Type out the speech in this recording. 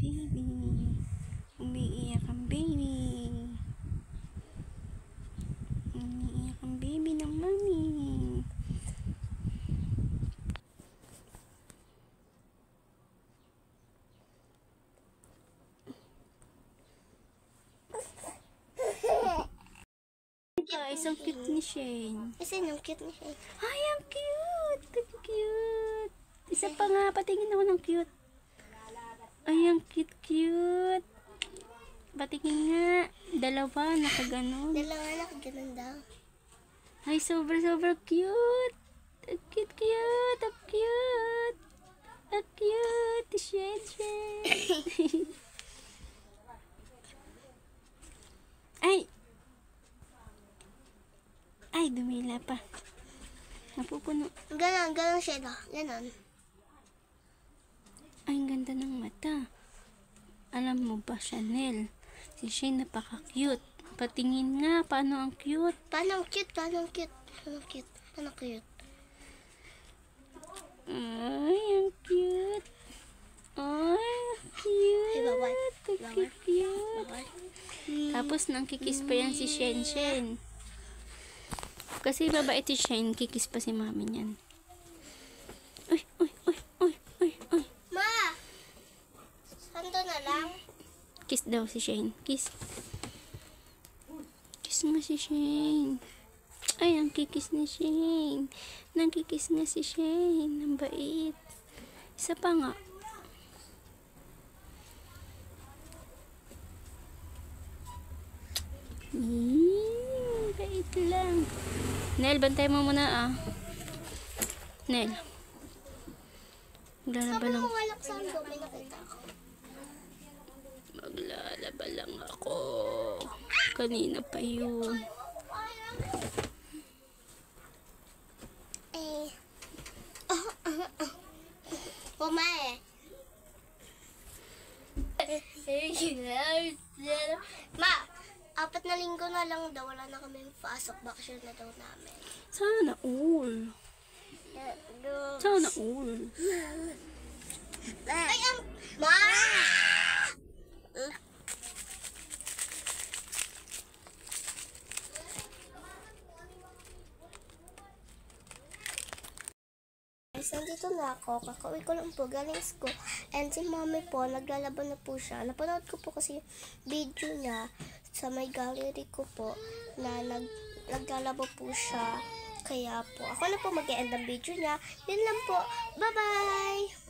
baby. Umiiyak ang baby. Umiiyak ang baby ng mami. Guys, ang cute ni Shane. Kasi yung cute ni Shane. Ay, ang cute! Ang cute! Isa pa nga, patingin ako ng cute. Ay, ang cute-cute. Patingin nga. Dalawa, nakaganon. Dalawa na ganun daw. Ay, sobra-sobra cute. Ang cute-cute. Ang cute. Ang cute. Shane. Ay! Ay, dumila pa. Napupuno. Ganon siya daw. Ganon. Ay, ang ganda ng mata. Alam mo ba, Chanel? Si Shane napaka-cute. Patingin nga, paano ang cute? Paano ang cute? Paano ang cute? Paano cute? Paano cute? Ay, ang cute. Ay, cute. Ay, bawal. Ang cute. Tapos, nang kikis pa yan si Shen. Kasi babait si Shane, kikis pa si mami niyan. Uy. Ma! Sando na lang? Kiss daw si Shane. Kiss. Kiss nga si Shane. Ay, ang kikis ni Shane. Nangkikis nga si Shane. Ang bait. Isa pa nga. Bait lang. Nel, bantay mo muna ah. Nel. Maglalaba Sabi lang. mo walang sando, may nakita ako. Maglalaba lang ako. Kanina pa yun. Kumae. Ma, 4 na linggo na lang daw. Wala na kami pasok. Bakasyon na daw namin. Sana all. Sana all. Ay, Ma! Guys, nandito na ako. Kakauwi ko lang po galing school. And si mommy po, naglalaba na po siya. Napanood ko po kasi video niya sa may gallery ko po na naglalaba po siya. Kaya po, ako na po mag-e-end ang video niya. Yun lang po. Bye-bye!